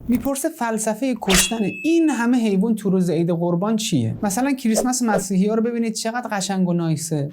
میپرسه فلسفه کشتن این همه حیوان تو روز عید قربان چیه؟ مثلا کریسمس مسیحی‌ها رو ببینید چقدر قشنگ و نایسه.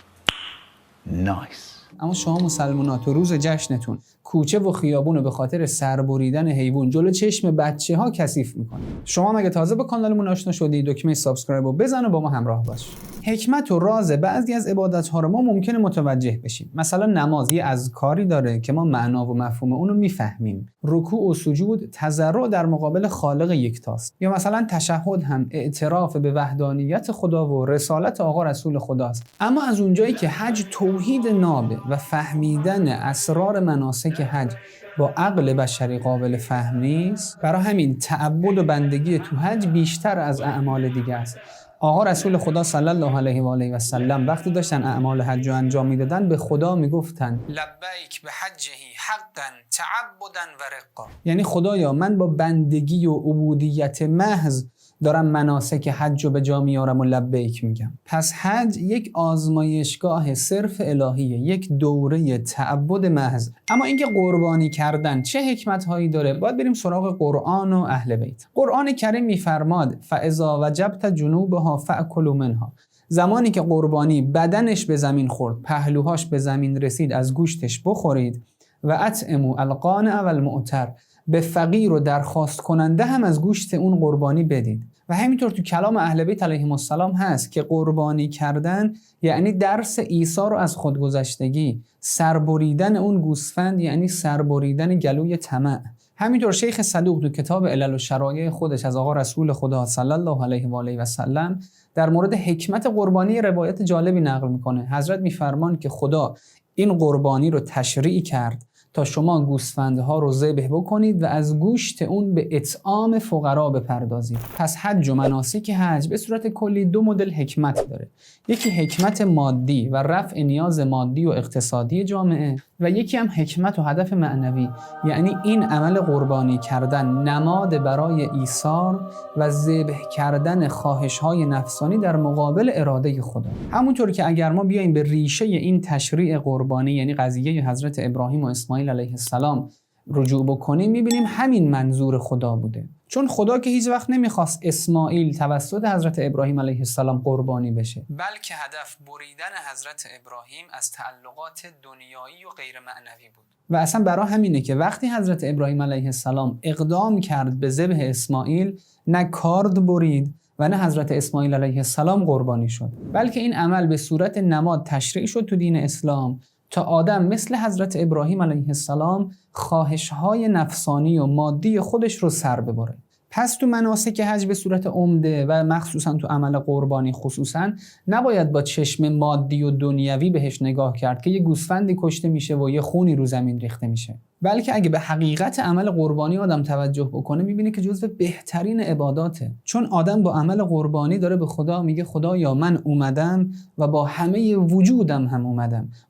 نایس. اما شما مسلمان‌ها تو روز جشنتون کوچه و خیابون رو به خاطر سربریدن حیوان جلو چشم بچه‌ها کثیف می‌کنید. شما مگه تازه با کانالمون آشنا شدی؟ دکمه سابسکرایب رو بزن و با ما همراه باش. حکمت و راز بعضی از عبادت‌ها رو ما ممکنه متوجه بشیم. مثلا نماز یه اذکاری داره که ما معنا و مفهوم اون رو می‌فهمیم. رکوع و سجود تضرع در مقابل خالق یکتاست. یا مثلا تشهد هم اعتراف به وحدانیت خدا و رسالت آقا رسول خداست. اما از اونجایی که حج توحید نابه و فهمیدن اسرار مناسک حج با عقل بشری قابل فهم نیست، برای همین تعبد و بندگی تو حج بیشتر از اعمال دیگه است. آقا رسول خدا صلی الله علیه و آله و سلم وقتی داشتن اعمال حج رو انجام میدادن به خدا میگفتن لبیک به حجه حقا تعبدا و رقا، یعنی خدایا من با بندگی و عبودیت محض دارم مناسک حج رو به جا میارم و لبیک میگم. پس حج یک آزمایشگاه صرف الهیه، یک دوره تعبد محض. اما اینکه قربانی کردن چه حکمت هایی داره، باید بریم سراغ قرآن و اهل بیت. قرآن کریم میفرماد فاذا وجبت جنوبها فاکلوا منها. زمانی که قربانی بدنش به زمین خورد، پهلوهاش به زمین رسید، از گوشتش بخورید. و اطعموا القانع والمعتر، به فقیر و درخواست کننده هم از گوشت اون قربانی بدید. و همینطور تو کلام اهل بیت علیهم السلام هست که قربانی کردن یعنی درس عیسی رو از خودگذشتگی، سربریدن اون گوسفند یعنی سربریدن گلوی طمع. همینطور شیخ صدوق تو کتاب علل و شرایع خودش از آقا رسول خدا صلی الله علیه و آله و سلم در مورد حکمت قربانی روایت جالبی نقل میکنه. حضرت میفرمان که خدا این قربانی رو تشریع کرد تا شما گوسفندها رو ذبح بکنید و از گوشت اون به اطعام فقرا بپردازید. پس حج و مناسک حج به صورت کلی دو مدل حکمت داره. یکی حکمت مادی و رفع نیاز مادی و اقتصادی جامعه، و یکی هم حکمت و هدف معنوی، یعنی این عمل قربانی کردن نماد برای ایثار و ذبح کردن خواهش‌های نفسانی در مقابل اراده خدا. همونطور که اگر ما بیایم به ریشه این تشریع قربانی یعنی قضیه حضرت ابراهیم و اسماعیل علیه السلام رجوع بکنیم، می‌بینیم همین منظور خدا بوده. چون خدا که هیچ وقت نمیخواست اسماعیل توسط حضرت ابراهیم علیه السلام قربانی بشه، بلکه هدف بریدن حضرت ابراهیم از تعلقات دنیایی و غیر معنوی بود. و اصلا برای همینه که وقتی حضرت ابراهیم علیه السلام اقدام کرد به ذبح اسماعیل، نه کارد برید و نه حضرت اسماعیل علیه السلام قربانی شد، بلکه این عمل به صورت نماد تشریع شد تو دین اسلام تا آدم مثل حضرت ابراهیم علیه السلام خواهش‌های نفسانی و مادی خودش رو سر ببره. پس تو مناسک حج به صورت عمده و مخصوصا تو عمل قربانی خصوصا نباید با چشم مادی و دنیوی بهش نگاه کرد که یه گوسفندی کشته میشه و یه خونی رو زمین ریخته میشه، بلکه اگه به حقیقت عمل قربانی آدم توجه بکنه میبینه که جزو بهترین عباداته. چون آدم با عمل قربانی داره به خدا میگه خدایا من اومدم و با همه وجودم هم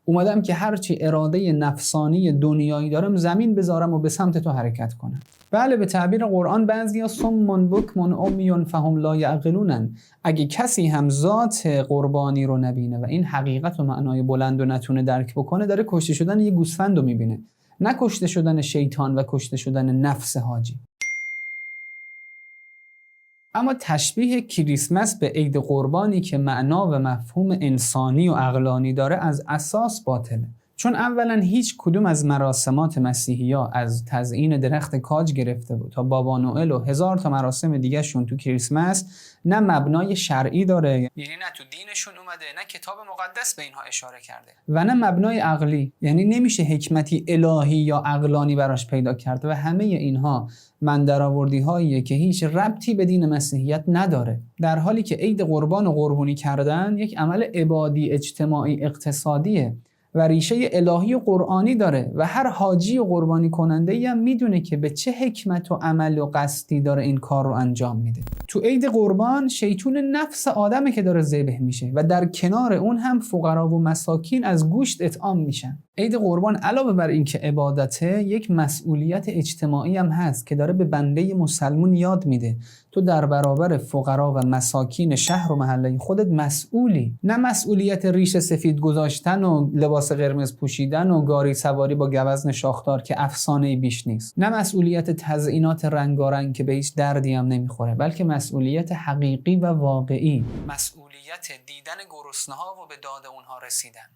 اومدم که هرچی اراده نفسانی دنیایی دارم زمین بذارم و به سمت تو حرکت کنم. بله، به تعبیر قرآن بعضیا صم بکم عمی فهم لا یعقلون. اگه کسی هم ذات قربانی رو نبینه و این حقیقت و معنای بلند رو نتونه درک بکنه، داره کشته شدن یه گوسفند رو میبینه، نه کشته شدن شیطان و کشته شدن نفس حاجی. اما تشبیه کریسمس به عید قربانی که معنا و مفهوم انسانی و عقلانی داره از اساس باطله. چون اولا هیچ کدوم از مراسمات مسیحی‌ها از تزیین درخت کاج گرفته بود تا بابا نوئل و هزار تا مراسم دیگه شون تو کریسمس نه مبنای شرعی داره، یعنی نه تو دینشون اومده نه کتاب مقدس به اینها اشاره کرده، و نه مبنای عقلی، یعنی نمیشه حکمتی الهی یا عقلانی براش پیدا کرد. و همه اینها مندرآوردی‌هاییه که هیچ ربطی به دین مسیحیت نداره، در حالی که عید قربان و قربانی کردن یک عمل عبادی اجتماعی اقتصادیه و ریشه الهی و قرآنی داره و هر حاجی و قربانی کننده هم میدونه که به چه حکمت و عمل و قصدی داره این کار رو انجام میده. تو عید قربان شیطون نفس آدمه که داره ذبح میشه و در کنار اون هم فقرا و مساکین از گوشت اطعام میشن. عید قربان علاوه بر این که عبادته، یک مسئولیت اجتماعی هم هست که داره به بنده مسلمون یاد میده تو در برابر فقرا و مساکین شهر و محله خودت مسئولی، نه مسئولیت ریش سفید گذاشتن و لباس لباس قرمز پوشیدن و گاری سواری با گوزن شاخدار که افسانه‌ای بیش نیست. نه مسئولیت تزیینات رنگارنگ که به هیچ دردی هم نمیخوره، بلکه مسئولیت حقیقی و واقعی، مسئولیت دیدن گرسنه‌ها و به داد اونها رسیدن.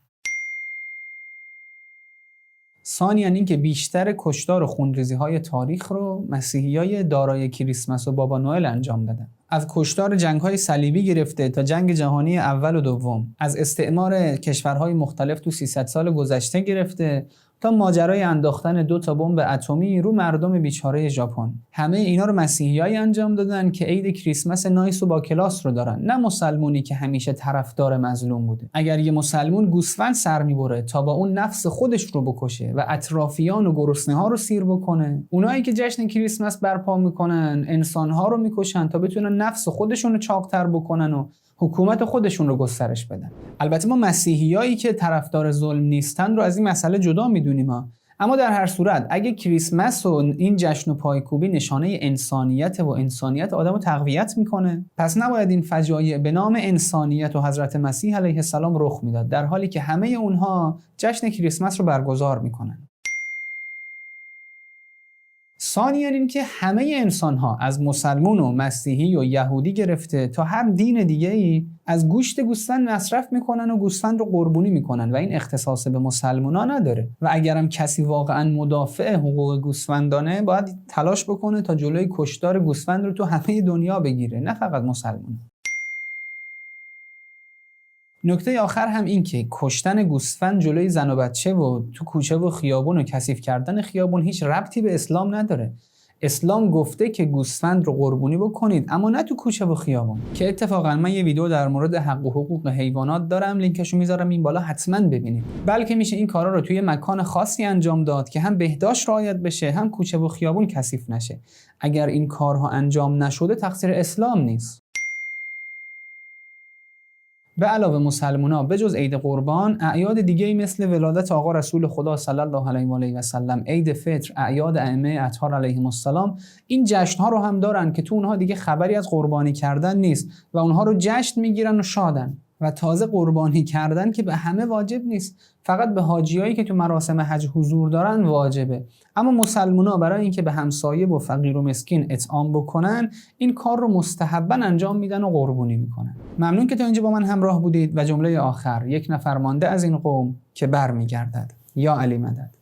ثانیاً این که بیشتر کشتار و خونریزی‌های تاریخ رو مسیحیای دارای کریسمس و بابا نوئل انجام دادن. از کشتار جنگ‌های صلیبی گرفته تا جنگ جهانی اول و دوم، از استعمار کشورهای مختلف تو 300 سال گذشته گرفته تا ماجرای انداختن 2 بمب اتمی رو مردم بیچاره ژاپن. همه اینا رو مسیحیایی انجام دادن که عید کریسمس نایس و با کلاس رو دارن، نه مسلمونی که همیشه طرفدار مظلوم بوده. اگر یه مسلمون گوسفند سر میبره تا با اون نفس خودش رو بکشه و اطرافیان و گرسنه‌ها رو سیر بکنه، اونایی که جشن کریسمس برپا میکنن انسان‌ها رو میکشن تا بتونن نفس خودشون رو چاق‌تر بکنن و حکومت خودشون رو گسترش بدن. البته ما مسیحیایی که طرفدار ظلم نیستن رو از این مسئله جدا میدونیم، اما در هر صورت اگه کریسمس و این جشن و پایکوبی نشانه انسانیت و انسانیت آدمو تقویت میکنه، پس نباید این فجایع به نام انسانیت و حضرت مسیح علیه السلام رخ میداد، در حالی که همه اونها جشن کریسمس رو برگزار میکنن. ثانیاً این که همه انسان‌ها از مسلمون و مسیحی و یهودی گرفته تا هر دین دیگه‌ای از گوشت گوسفند مصرف میکنن و گوسفند رو قربونی میکنن و این اختصاص به مسلمونا نداره و اگرم کسی واقعاً مدافع حقوق گوسفندانه باید تلاش بکنه تا جلوی کشتار گوسفند رو تو همه دنیا بگیره، نه فقط مسلمون. نکته آخر هم این که کشتن گوسفند جلوی زن و بچه و تو کوچه و خیابون و کثیف کردن خیابون هیچ ربطی به اسلام نداره. اسلام گفته که گوسفند رو قربونی بکنید، اما نه تو کوچه و خیابون. که اتفاقا من یه ویدیو در مورد حق و حقوق حیوانات دارم، لینکشو میذارم این بالا، حتما ببینید. بلکه میشه این کارا رو توی مکان خاصی انجام داد که هم بهداشت رعایت بشه، هم کوچه و خیابون کثیف نشه. اگر این کارها انجام نشده تقصیر اسلام نیست. به علاوه مسلمان‌ها به جز عید قربان، اعیاد دیگه‌ای مثل ولادت آقا رسول خدا صلی الله علیه و آله و سلم، عید فطر، اعیاد ائمه اطهار علیهم السلام، این جشن‌ها رو هم دارن که تو اونها دیگه خبری از قربانی کردن نیست و اونها رو جشن میگیرن و شادن. و تازه قربانی کردن که به همه واجب نیست، فقط به حاجیایی که تو مراسم حج حضور دارن واجبه. اما مسلمونا برای اینکه به همسایه و فقیر و مسکین اطعام بکنن، این کار رو مستحباً انجام میدن و قربانی میکنن. ممنون که تا اینجا با من همراه بودید و جمله آخر، یک نفر مانده از این قوم که برمیگردد. یا علی مدد.